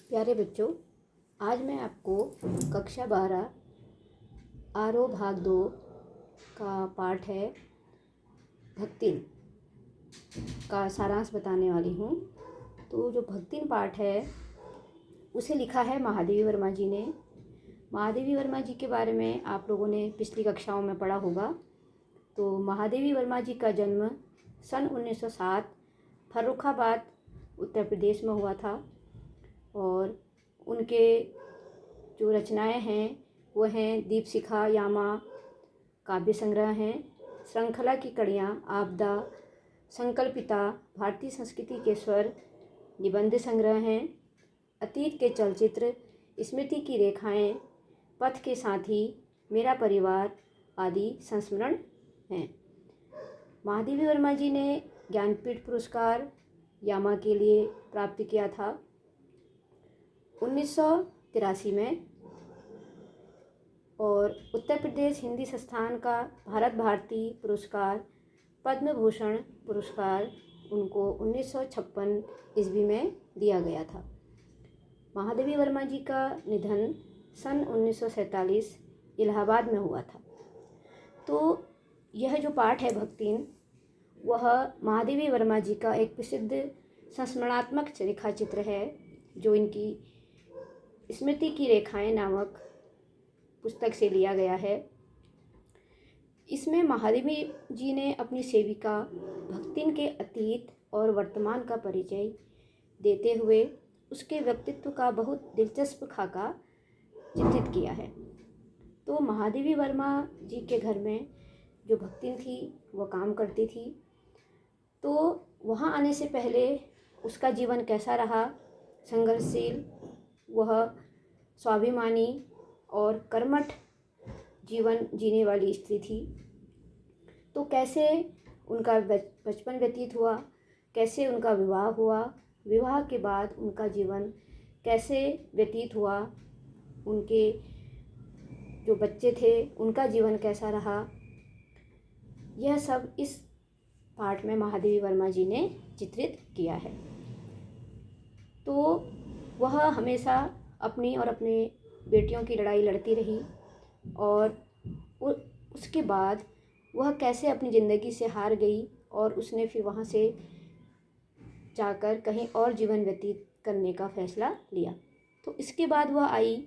प्यारे बच्चों, आज मैं आपको कक्षा 12 आरोह भाग 2 का पाठ है भक्तिन का सारांश बताने वाली हूँ। तो जो भक्तिन पाठ है उसे लिखा है महादेवी वर्मा जी ने। महादेवी वर्मा जी के बारे में आप लोगों ने पिछली कक्षाओं में पढ़ा होगा। तो महादेवी वर्मा जी का जन्म सन 1907 फर्रुखाबाद उत्तर प्रदेश में हुआ था और उनके जो रचनाएं हैं वो हैं दीपशिखा, यामा, काव्य संग्रह हैं, श्रृंखला की कड़ियाँ, आपदा, संकल्पिता, भारतीय संस्कृति के स्वर, निबंध संग्रह हैं, अतीत के चलचित्र, स्मृति की रेखाएं, पथ के साथी, मेरा परिवार आदि संस्मरण हैं। महादेवी वर्मा जी ने ज्ञानपीठ पुरस्कार यामा के लिए प्राप्त किया था 1983 में और उत्तर प्रदेश हिंदी संस्थान का भारत भारती पुरस्कार, पद्म भूषण पुरस्कार उनको 1956 ईस्वी में दिया गया था। महादेवी वर्मा जी का निधन सन 1947 इलाहाबाद में हुआ था। तो यह जो पाठ है भक्तिन, वह महादेवी वर्मा जी का एक प्रसिद्ध संस्मरणात्मक रेखा चित्र है जो इनकी स्मृति की रेखाएं नामक पुस्तक से लिया गया है। इसमें महादेवी जी ने अपनी सेविका भक्तिन के अतीत और वर्तमान का परिचय देते हुए उसके व्यक्तित्व का बहुत दिलचस्प खाका चित्रित किया है। तो महादेवी वर्मा जी के घर में जो भक्तिन थी वह काम करती थी। तो वहाँ आने से पहले उसका जीवन कैसा रहा, संघर्षशील, वह स्वाभिमानी और कर्मठ जीवन जीने वाली स्त्री थी। तो कैसे उनका बचपन व्यतीत हुआ, कैसे उनका विवाह हुआ, विवाह के बाद उनका जीवन कैसे व्यतीत हुआ, उनके जो बच्चे थे उनका जीवन कैसा रहा, यह सब इस पाठ में महादेवी वर्मा जी ने चित्रित किया है। तो वह हमेशा अपनी और अपने बेटियों की लड़ाई लड़ती रही और उसके बाद वह कैसे अपनी ज़िंदगी से हार गई और उसने फिर वहाँ से जाकर कहीं और जीवन व्यतीत करने का फैसला लिया। तो इसके बाद वह आई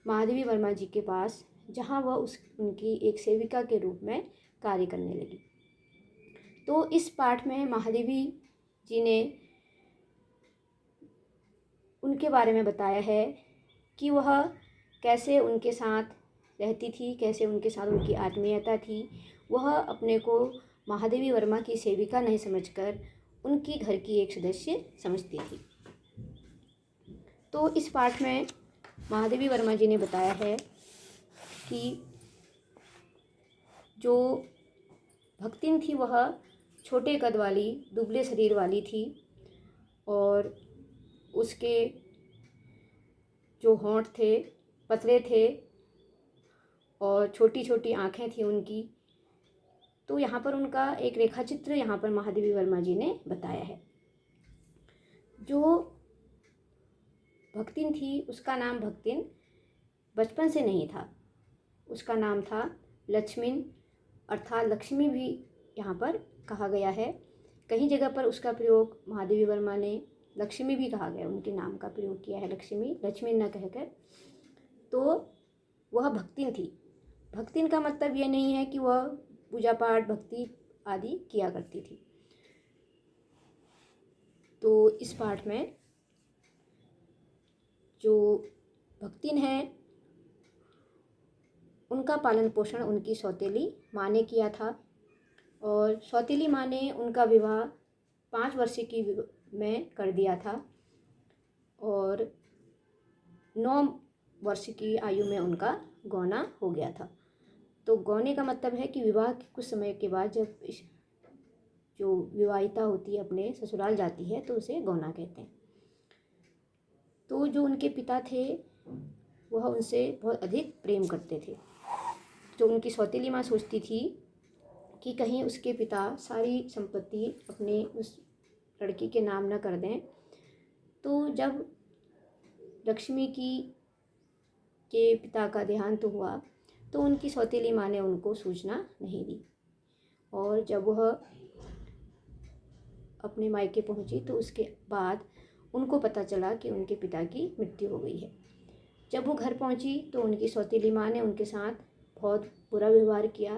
महादेवी वर्मा जी के पास, जहाँ वह उनकी एक सेविका के रूप में कार्य करने लगी। तो इस पाठ में महादेवी जी ने उनके बारे में बताया है कि वह कैसे उनके साथ रहती थी, कैसे उनके साथ उनकी आत्मीयता थी। वह अपने को महादेवी वर्मा की सेविका नहीं समझकर उनकी घर की एक सदस्य समझती थी। तो इस पाठ में महादेवी वर्मा जी ने बताया है कि जो भक्तिन थी वह छोटे कद वाली, दुबले शरीर वाली थी और उसके जो होंठ थे पतले थे और छोटी छोटी आँखें थी उनकी। तो यहाँ पर उनका एक रेखा चित्र यहाँ पर महादेवी वर्मा जी ने बताया है। जो भक्तिन थी उसका नाम भक्तिन बचपन से नहीं था, उसका नाम था लक्ष्मीन, अर्थात लक्ष्मी भी यहाँ पर कहा गया है। कई जगह पर उसका प्रयोग महादेवी वर्मा ने लक्ष्मी भी कहा गया, उनके नाम का प्रयोग किया है, लक्ष्मी न कहकर। तो वह भक्तिन थी। भक्तिन का मतलब यह नहीं है कि वह पूजा पाठ, भक्ति आदि किया करती थी। तो इस पाठ में जो भक्तिन है उनका पालन पोषण उनकी सौतेली माँ ने किया था और सौतेली माँ ने उनका विवाह 5 वर्ष की में कर दिया था और 9 वर्ष की आयु में उनका गौना हो गया था। तो गौने का मतलब है कि विवाह के कुछ समय के बाद जब जो विवाहिता होती है अपने ससुराल जाती है तो उसे गौना कहते हैं। तो जो उनके पिता थे वह उनसे बहुत अधिक प्रेम करते थे। जो उनकी सौतेली माँ सोचती थी कि कहीं उसके पिता सारी संपत्ति अपने उस लड़की के नाम न कर दें। तो जब लक्ष्मी की के पिता का देहांत हुआ तो उनकी सौतेली माँ ने उनको सूचना नहीं दी, और जब वह अपने मायके पहुंची तो उसके बाद उनको पता चला कि उनके पिता की मृत्यु हो गई है। जब वो घर पहुंची तो उनकी सौतेली माँ ने उनके साथ बहुत बुरा व्यवहार किया,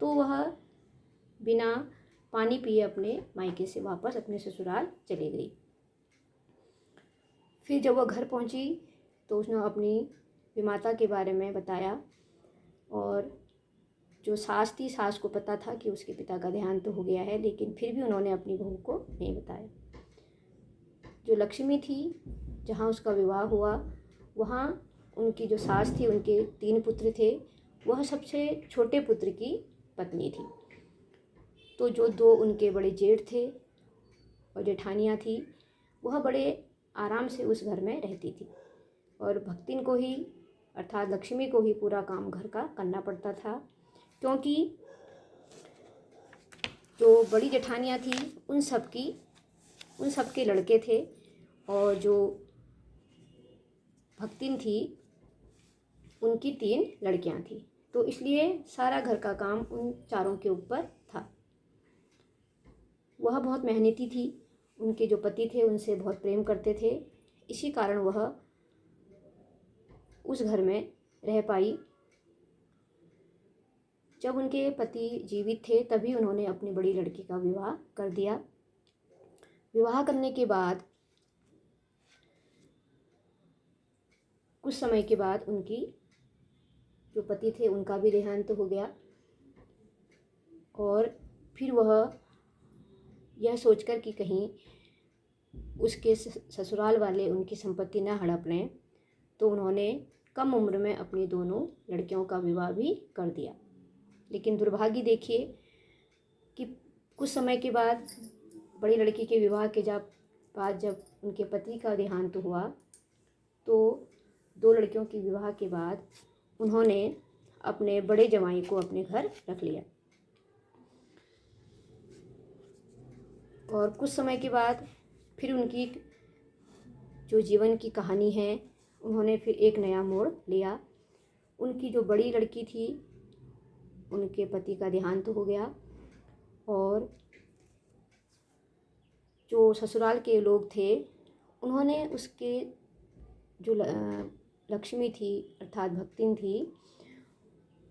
तो वह बिना पानी पिए अपने मायके से वापस अपने ससुराल चली गई। फिर जब वह घर पहुंची तो उसने अपनी विमाता के बारे में बताया, और जो सास थी, सास को पता था कि उसके पिता का देहांत तो हो गया है, लेकिन फिर भी उन्होंने अपनी बहू को नहीं बताया। जो लक्ष्मी थी, जहाँ उसका विवाह हुआ, वहाँ उनकी जो सास थी, उनके 3 पुत्र थे, वह सबसे छोटे पुत्र की पत्नी थी। तो जो 2 उनके बड़े जेठ थे और जेठानियाँ थी, वह बड़े आराम से उस घर में रहती थी, और भक्तिन को ही अर्थात लक्ष्मी को ही पूरा काम घर का करना पड़ता था, क्योंकि जो बड़ी जेठानियाँ थी उन सब के लड़के थे, और जो भक्तिन थी उनकी 3 लड़कियाँ थी, तो इसलिए सारा घर का काम उन चारों के ऊपर था। वह बहुत मेहनती थी, उनके जो पति थे उनसे बहुत प्रेम करते थे, इसी कारण वह उस घर में रह पाई। जब उनके पति जीवित थे तभी उन्होंने अपनी बड़ी लड़की का विवाह कर दिया। विवाह करने के बाद कुछ समय के बाद उनकी जो पति थे उनका भी देहांत हो गया, और फिर वह यह सोचकर कि कहीं उसके ससुराल वाले उनकी संपत्ति न हड़प लें, तो उन्होंने कम उम्र में अपनी दोनों लड़कियों का विवाह भी कर दिया। लेकिन दुर्भाग्य देखिए कि कुछ समय के बाद बड़ी लड़की के विवाह के जब उनके पति का देहांत हुआ, तो 2 लड़कियों के विवाह के बाद उन्होंने अपने बड़े जवाई को अपने घर रख लिया, और कुछ समय के बाद फिर उनकी जो जीवन की कहानी है, उन्होंने फिर एक नया मोड़ लिया। उनकी जो बड़ी लड़की थी, उनके पति का देहांत हो गया, और जो ससुराल के लोग थे उन्होंने उसके जो लक्ष्मी थी अर्थात भक्तिन थी,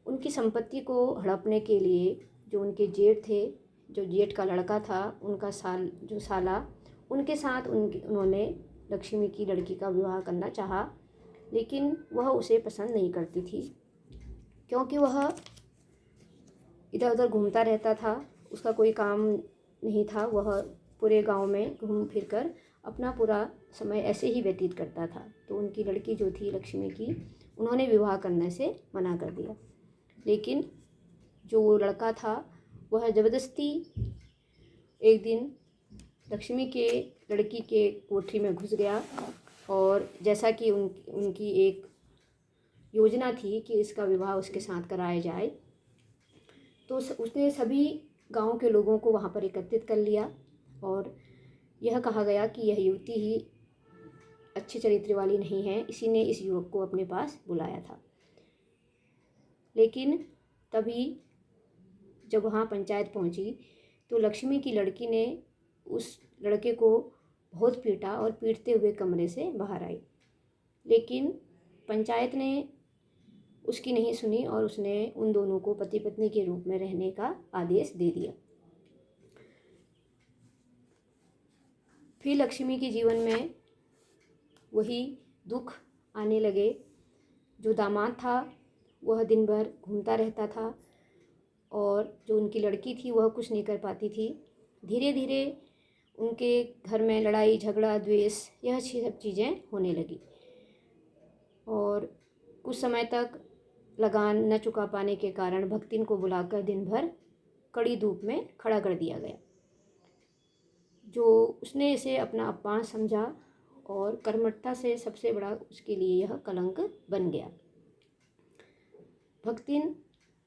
उनकी संपत्ति को हड़पने के लिए जो उनके जेठ थे, जो जेठ का लड़का था, उनका साला, उनके साथ उन्होंने लक्ष्मी की लड़की का विवाह करना चाहा, लेकिन वह उसे पसंद नहीं करती थी, क्योंकि वह इधर उधर घूमता रहता था, उसका कोई काम नहीं था, वह पूरे गांव में घूम फिर कर अपना पूरा समय ऐसे ही व्यतीत करता था। तो उनकी लड़की जो थी लक्ष्मी की, उन्होंने विवाह करने से मना कर दिया, लेकिन जो वो लड़का था वह ज़बरदस्ती एक दिन लक्ष्मी के लड़की के कोठरी में घुस गया, और जैसा कि उनकी एक योजना थी कि इसका विवाह उसके साथ कराया जाए, तो उसने सभी गांव के लोगों को वहां पर एकत्रित कर लिया, और यह कहा गया कि यह युवती ही अच्छे चरित्र वाली नहीं है, इसी ने इस युवक को अपने पास बुलाया था। लेकिन तभी जब वहाँ पंचायत पहुँची तो लक्ष्मी की लड़की ने उस लड़के को बहुत पीटा और पीटते हुए कमरे से बाहर आई, लेकिन पंचायत ने उसकी नहीं सुनी और उसने उन दोनों को पति पत्नी के रूप में रहने का आदेश दे दिया। फिर लक्ष्मी के जीवन में वही दुख आने लगे। जो दामाद था वह दिन भर घूमता रहता था, और जो उनकी लड़की थी वह कुछ नहीं कर पाती थी। धीरे धीरे उनके घर में लड़ाई झगड़ा द्वेष यह सब चीज़ें होने लगी, और कुछ समय तक लगान न चुका पाने के कारण भक्तिन को बुलाकर दिन भर कड़ी धूप में खड़ा कर दिया गया। जो उसने इसे अपना अपमान समझा, और कर्मठता से सबसे बड़ा उसके लिए यह कलंक बन गया। भक्तिन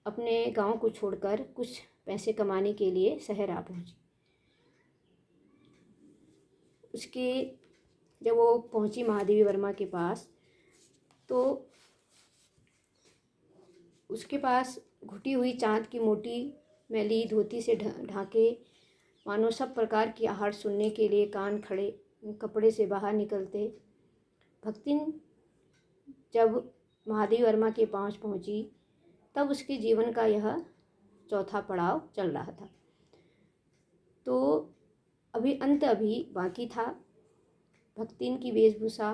अपने गांव को छोड़कर कुछ पैसे कमाने के लिए शहर आ पहुंची। उसके जब वो पहुंची महादेवी वर्मा के पास तो उसके पास घुटी हुई चांद की मोटी मैली धोती से ढाके मानो सब प्रकार की आहट सुनने के लिए कान खड़े कपड़े से बाहर निकलते। भक्तिन जब महादेवी वर्मा के पास पहुंची तब उसके जीवन का यह चौथा पड़ाव चल रहा था। तो अभी बाकी था। भक्तिन की वेशभूषा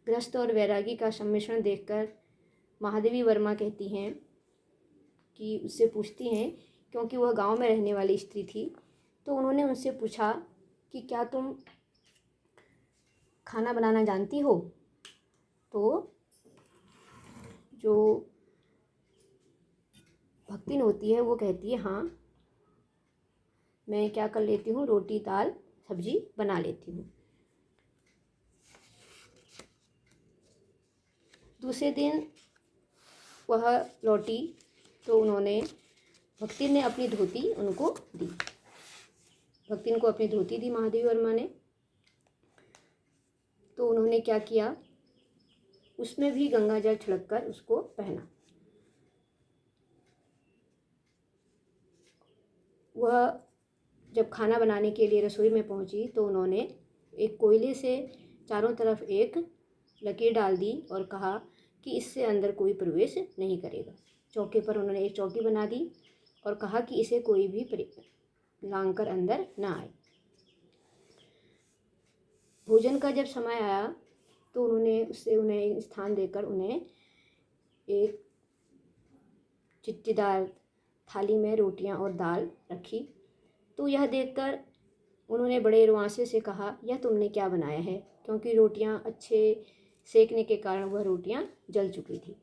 गृहस्थ और वैरागी का सम्मिश्रण देखकर महादेवी वर्मा कहती हैं कि उससे पूछती हैं, क्योंकि वह गांव में रहने वाली स्त्री थी, तो उन्होंने उनसे पूछा कि क्या तुम खाना बनाना जानती हो? तो जो भक्तिन होती है वो कहती है, हाँ मैं क्या कर लेती हूँ, रोटी दाल सब्जी बना लेती हूँ। दूसरे दिन वह लौटी तो भक्तिन ने अपनी धोती उनको दी। भक्तिन को अपनी धोती दी महादेवी वर्मा ने। तो उन्होंने क्या किया, उसमें भी गंगा जल छिड़ककर उसको पहना। वह जब खाना बनाने के लिए रसोई में पहुंची तो उन्होंने एक कोयले से चारों तरफ एक लकीर डाल दी और कहा कि इससे अंदर कोई प्रवेश नहीं करेगा। चौके पर उन्होंने एक चौकी बना दी और कहा कि इसे कोई भी लांघ कर अंदर ना आए। भोजन का जब समय आया तो उन्हें स्थान देकर उन्हें एक चिट्टीदार थाली में रोटियां और दाल रखी। तो यह देखकर उन्होंने बड़े रुआंसे से कहा, यह तुमने क्या बनाया है? क्योंकि रोटियां अच्छे सेकने के कारण वह रोटियां जल चुकी थी।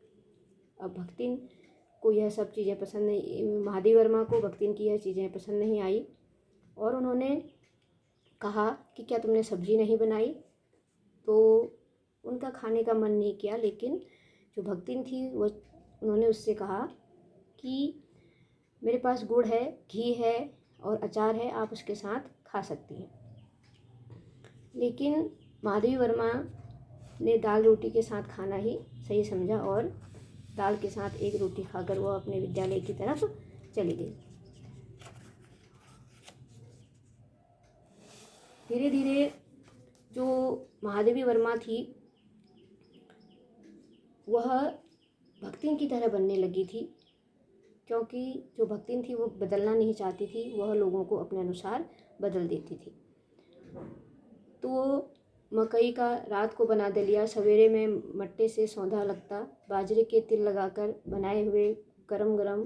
अब भक्तिन को यह सब चीज़ें पसंद नहीं, महादेवी वर्मा को भक्तिन की यह चीज़ें पसंद नहीं आई और उन्होंने कहा कि क्या तुमने सब्जी नहीं बनाई? तो उनका खाने का मन नहीं किया, लेकिन जो भक्तिन थी उन्होंने उससे कहा कि मेरे पास गुड़ है, घी है और अचार है, आप उसके साथ खा सकती हैं। लेकिन महादेवी वर्मा ने दाल रोटी के साथ खाना ही सही समझा और दाल के साथ एक रोटी खाकर वह अपने विद्यालय की तरफ चली गई। धीरे धीरे जो महादेवी वर्मा थी वह भक्तिन की तरह बनने लगी थी, क्योंकि जो भक्तिन थी वो बदलना नहीं चाहती थी, वह लोगों को अपने अनुसार बदल देती थी। तो वो मकई का रात को बना दलिया, सवेरे में मट्टे से सौंधा लगता, बाजरे के तिल लगाकर बनाए हुए गरम गरम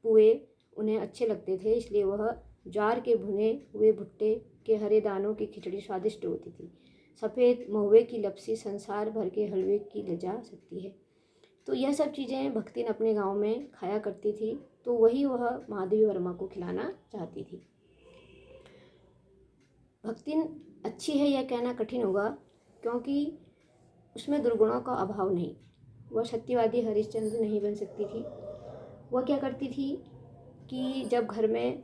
पुए उन्हें अच्छे लगते थे, इसलिए वह ज्वार के भुने हुए भुट्टे के हरे दानों की खिचड़ी स्वादिष्ट होती थी। सफ़ेद महुए की लपसी संसार भर के हलवे की लजा सकती है। तो यह सब चीज़ें भक्तिन अपने गांव में खाया करती थी, तो वही वह महादेवी वर्मा को खिलाना चाहती थी। भक्तिन अच्छी है यह कहना कठिन होगा, क्योंकि उसमें दुर्गुणों का अभाव नहीं। वह सत्यवादी हरिश्चंद्र नहीं बन सकती थी। वह क्या करती थी कि जब घर में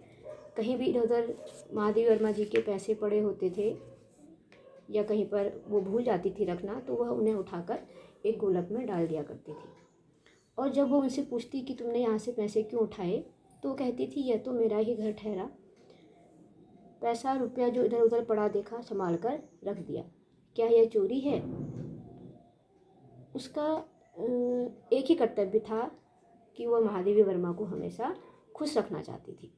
कहीं भी इधर उधर महादेवी वर्मा जी के पैसे पड़े होते थे या कहीं पर वो भूल जाती थी रखना, तो वह उन्हें उठाकर एक गोलक में डाल दिया करती थी। और जब वो उनसे पूछती कि तुमने यहाँ से पैसे क्यों उठाए, तो कहती थी यह तो मेरा ही घर ठहरा, पैसा रुपया जो इधर उधर पड़ा देखा संभाल कर रख दिया, क्या यह चोरी है? उसका एक ही कर्तव्य था कि वह महादेवी वर्मा को हमेशा खुश रखना चाहती थी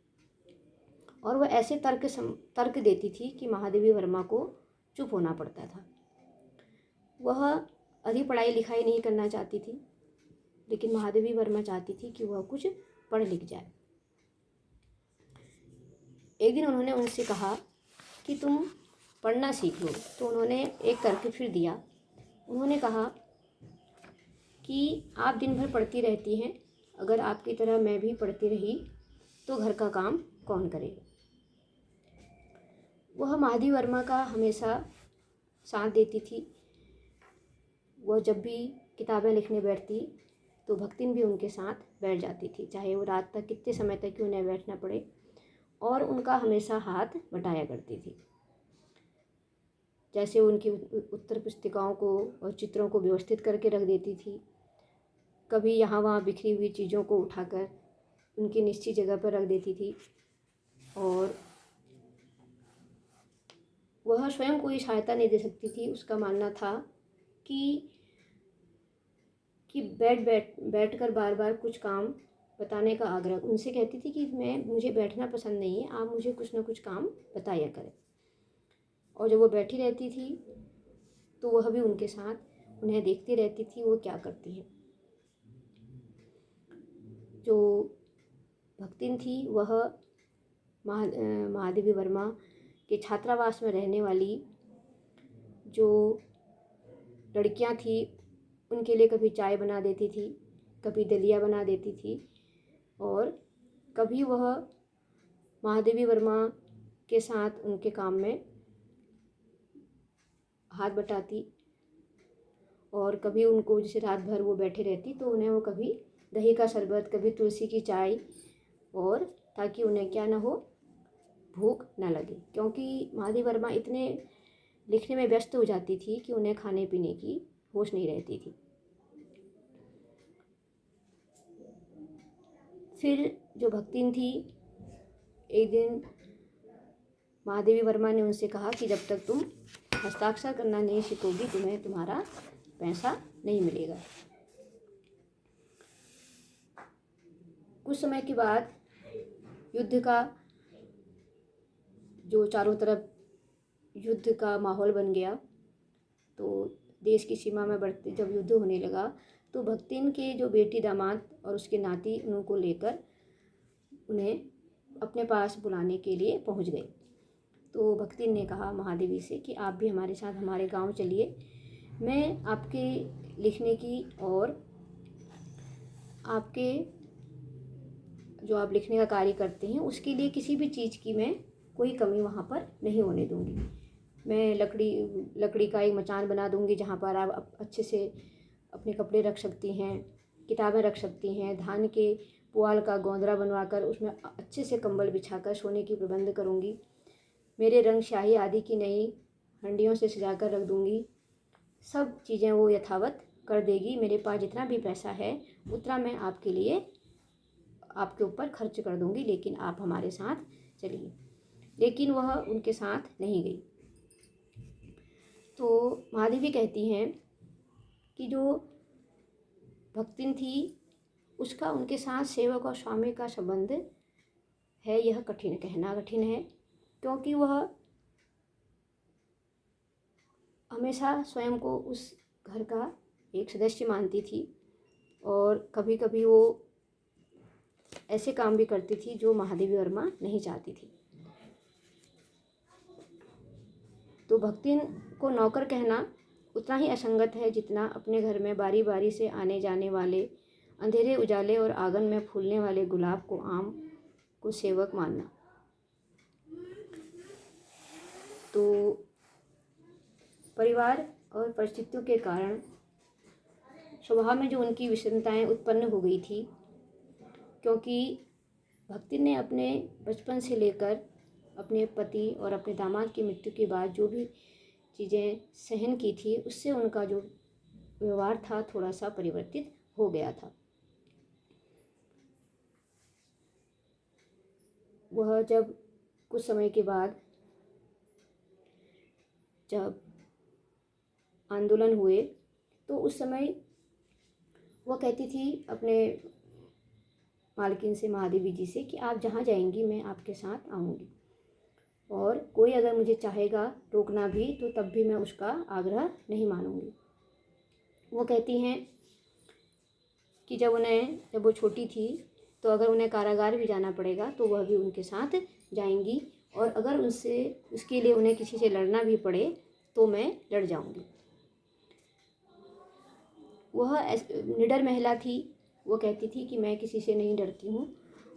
और वह ऐसे तर्क देती थी कि महादेवी वर्मा को चुप होना पड़ता था। वह अधिक पढ़ाई लिखाई नहीं करना चाहती थी, लेकिन महादेवी वर्मा चाहती थी कि वह कुछ पढ़ लिख जाए। एक दिन उन्होंने उनसे कहा कि तुम पढ़ना सीख लो, तो उन्होंने एक तर्क फिर दिया। उन्होंने कहा कि आप दिन भर पढ़ती रहती हैं, अगर आपकी तरह मैं भी पढ़ती रही तो घर का काम कौन करेगा? वह महादेवी वर्मा का हमेशा साथ देती थी। वह जब भी किताबें लिखने बैठती तो भक्तिन भी उनके साथ बैठ जाती थी, चाहे वो रात तक कितने समय तक क्यों न बैठना पड़े, और उनका हमेशा हाथ बटाया करती थी। जैसे उनकी उत्तर पुस्तिकाओं को और चित्रों को व्यवस्थित करके रख देती थी। कभी यहाँ वहाँ बिखरी हुई चीज़ों को उठाकर उनकी निश्चित जगह पर रख देती थी। और वह स्वयं कोई सहायता नहीं दे सकती थी। उसका मानना था कि बैठकर बार बार कुछ काम बताने का आग्रह। उनसे कहती थी कि मुझे बैठना पसंद नहीं है, आप मुझे कुछ ना कुछ काम बताया करें। और जब वो बैठी रहती थी तो वह भी उनके साथ उन्हें देखती रहती थी वो क्या करती है। जो भक्तिन थी वह महादेवी वर्मा के छात्रावास में रहने वाली जो लड़कियां थी उनके लिए कभी चाय बना देती थी, कभी दलिया बना देती थी, और कभी वह महादेवी वर्मा के साथ उनके काम में हाथ बटाती। और कभी उनको जैसे रात भर वो बैठे रहती तो उन्हें वो कभी दही का शरबत, कभी तुलसी की चाय, और ताकि उन्हें क्या ना हो, भूख ना लगे। क्योंकि महादेवी वर्मा इतने लिखने में व्यस्त हो जाती थी कि उन्हें खाने पीने की होश नहीं रहती थी। फिर जो भक्तिन थी, एक दिन महादेवी वर्मा ने उनसे कहा कि जब तक तुम हस्ताक्षर करना नहीं सीखोगी तुम्हें तुम्हारा पैसा नहीं मिलेगा। कुछ समय के बाद युद्ध का जो चारों तरफ युद्ध का माहौल बन गया, तो देश की सीमा में बढ़ते जब युद्ध होने लगा तो भक्तिन के जो बेटी दामाद और उसके नाती उनको लेकर उन्हें अपने पास बुलाने के लिए पहुंच गए। तो भक्तिन ने कहा महादेवी से कि आप भी हमारे साथ हमारे गांव चलिए, मैं आपके लिखने की और आपके जो आप लिखने का कार्य करते हैं उसके लिए किसी भी चीज़ की मैं कोई कमी वहाँ पर नहीं होने दूँगी। मैं लकड़ी का एक मचान बना दूँगी जहाँ पर आप अच्छे से अपने कपड़े रख सकती हैं, किताबें रख सकती हैं। धान के पुआल का गोंदरा बनवाकर उसमें अच्छे से कंबल बिछाकर सोने की प्रबंध करूँगी। मेरे रंग स्याही आदि की नई हंडियों से सजाकर रख दूँगी। सब चीज़ें वो यथावत कर देगी। मेरे पास जितना भी पैसा है उतना मैं आपके लिए आपके ऊपर खर्च कर दूँगी, लेकिन आप हमारे साथ चलिए। लेकिन वह उनके साथ नहीं गई। तो महादेवी कहती हैं कि जो भक्तिन थी उसका उनके साथ सेवक और स्वामी का संबंध है, यह कहना कठिन है, क्योंकि वह हमेशा स्वयं को उस घर का एक सदस्य मानती थी और कभी कभी वो ऐसे काम भी करती थी जो महादेवी वर्मा नहीं चाहती थी। तो भक्तिन को नौकर कहना उतना ही असंगत है जितना अपने घर में बारी बारी से आने जाने वाले, अंधेरे उजाले और आंगन में फूलने वाले गुलाब को आम को सेवक मानना। तो परिवार और परिस्थितियों के कारण स्वभाव में जो उनकी विषमताएं उत्पन्न हो गई थी, क्योंकि भक्ति ने अपने बचपन से लेकर अपने पति और अपने दामाद की मृत्यु के बाद जो भी चीज़ें सहन की थी उससे उनका जो व्यवहार था थोड़ा सा परिवर्तित हो गया था। वह जब कुछ समय के बाद जब आंदोलन हुए तो उस समय वह कहती थी अपने मालकिन से, महादेवी जी से, कि आप जहाँ जाएंगी मैं आपके साथ आऊँगी और कोई अगर मुझे चाहेगा रोकना भी तो तब भी मैं उसका आग्रह नहीं मानूंगी। वो कहती हैं कि जब वो छोटी थी तो अगर उन्हें कारागार भी जाना पड़ेगा तो वह भी उनके साथ जाएंगी, और अगर उसके लिए उन्हें किसी से लड़ना भी पड़े तो मैं लड़ जाऊंगी। वह निडर महिला थी। वो कहती थी कि मैं किसी से नहीं डरती हूँ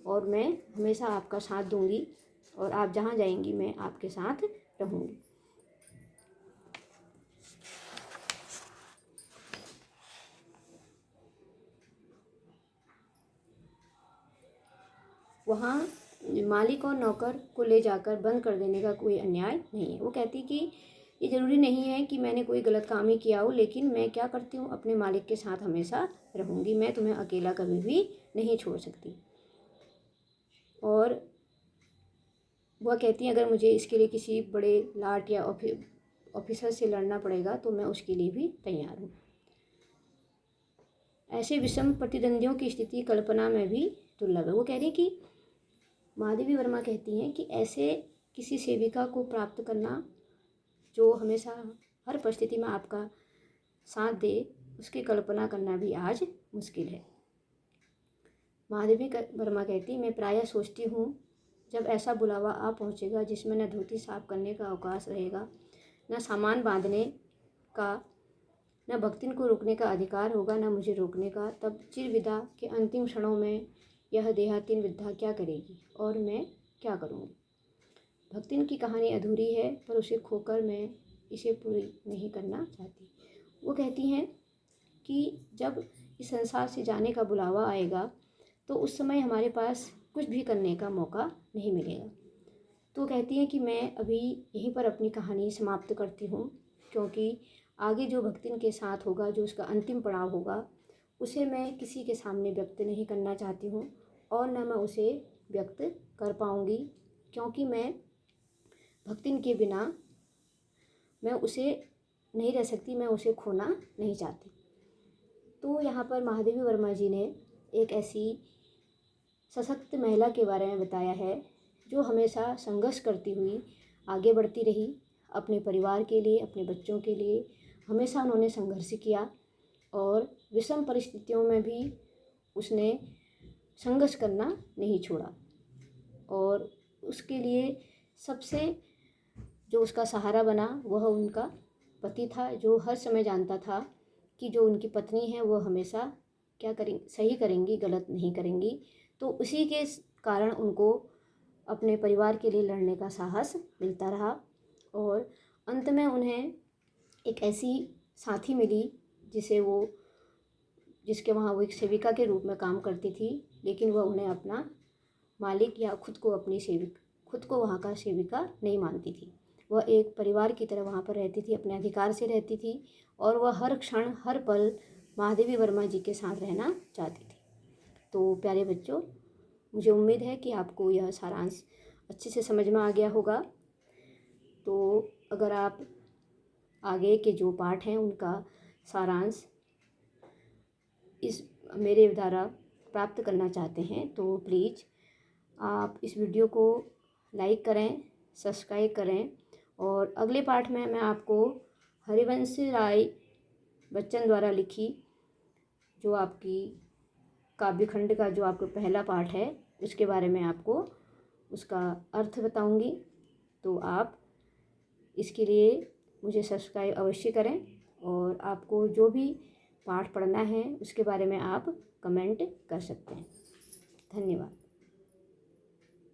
और मैं हमेशा आपका साथ दूंगी और आप जहाँ जाएंगी मैं आपके साथ रहूँगी। वहाँ मालिक और नौकर को ले जाकर बंद कर देने का कोई अन्याय नहीं है। वो कहती कि ये ज़रूरी नहीं है कि मैंने कोई गलत काम ही किया हो, लेकिन मैं क्या करती हूँ, अपने मालिक के साथ हमेशा रहूँगी, मैं तुम्हें अकेला कभी भी नहीं छोड़ सकती। और वह कहती हैं, अगर मुझे इसके लिए किसी बड़े लाट या ऑफिसर से लड़ना पड़ेगा तो मैं उसके लिए भी तैयार हूँ। ऐसे विषम प्रतिद्वंदियों की स्थिति कल्पना में भी दुर्लभ है। वो कह रही है कि महादेवी वर्मा कहती हैं कि ऐसे किसी सेविका को प्राप्त करना जो हमेशा हर परिस्थिति में आपका साथ दे, उसकी कल्पना करना भी आज मुश्किल है। महादेवी वर्मा कहती, मैं प्रायः सोचती हूँ जब ऐसा बुलावा आ पहुँचेगा जिसमें न धोती साफ करने का अवकाश रहेगा, न सामान बांधने का, न भक्तिन को रोकने का अधिकार होगा, न मुझे रोकने का, तब चिरविदा के अंतिम क्षणों में यह देहातीन वृद्धा क्या करेगी और मैं क्या करूँगी। भक्तिन की कहानी अधूरी है, पर उसे खोकर मैं इसे पूरी नहीं करना चाहती। वो कहती हैं कि जब इस संसार से जाने का बुलावा आएगा तो उस समय हमारे पास कुछ भी करने का मौका नहीं मिलेगा। तो कहती हैं कि मैं अभी यहीं पर अपनी कहानी समाप्त करती हूँ, क्योंकि आगे जो भक्तिन के साथ होगा, जो उसका अंतिम पड़ाव होगा, उसे मैं किसी के सामने व्यक्त नहीं करना चाहती हूँ और न मैं उसे व्यक्त कर पाऊँगी, क्योंकि मैं भक्तिन के बिना मैं उसे नहीं रह सकती, मैं उसे खोना नहीं चाहती। तो यहाँ पर महादेवी वर्मा जी ने एक ऐसी सशक्त महिला के बारे में बताया है जो हमेशा संघर्ष करती हुई आगे बढ़ती रही, अपने परिवार के लिए, अपने बच्चों के लिए हमेशा उन्होंने संघर्ष किया और विषम परिस्थितियों में भी उसने संघर्ष करना नहीं छोड़ा। और उसके लिए सबसे जो उसका सहारा बना वह उनका पति था, जो हर समय जानता था कि जो उनकी पत्नी है वो हमेशा क्या करेंगी, सही करेंगी, गलत नहीं करेंगी। तो उसी के कारण उनको अपने परिवार के लिए लड़ने का साहस मिलता रहा और अंत में उन्हें एक ऐसी साथी मिली जिसके वहाँ वो एक सेविका के रूप में काम करती थी, लेकिन वह उन्हें अपना मालिक या खुद को वहाँ का सेविका नहीं मानती थी। वह एक परिवार की तरह वहाँ पर रहती थी, अपने अधिकार से रहती थी और वह हर क्षण हर पल महादेवी वर्मा जी के साथ रहना चाहती थी। तो प्यारे बच्चों, मुझे उम्मीद है कि आपको यह सारांश अच्छे से समझ में आ गया होगा। तो अगर आप आगे के जो पाठ हैं उनका सारांश इस मेरे द्वारा प्राप्त करना चाहते हैं तो प्लीज़ आप इस वीडियो को लाइक करें, सब्सक्राइब करें और अगले पाठ में मैं आपको हरिवंश राय बच्चन द्वारा लिखी जो आपकी काव्यखंड का जो आपका पहला पाठ है उसके बारे में आपको उसका अर्थ बताऊंगी। तो आप इसके लिए मुझे सब्सक्राइब अवश्य करें और आपको जो भी पाठ पढ़ना है उसके बारे में आप कमेंट कर सकते हैं। धन्यवाद।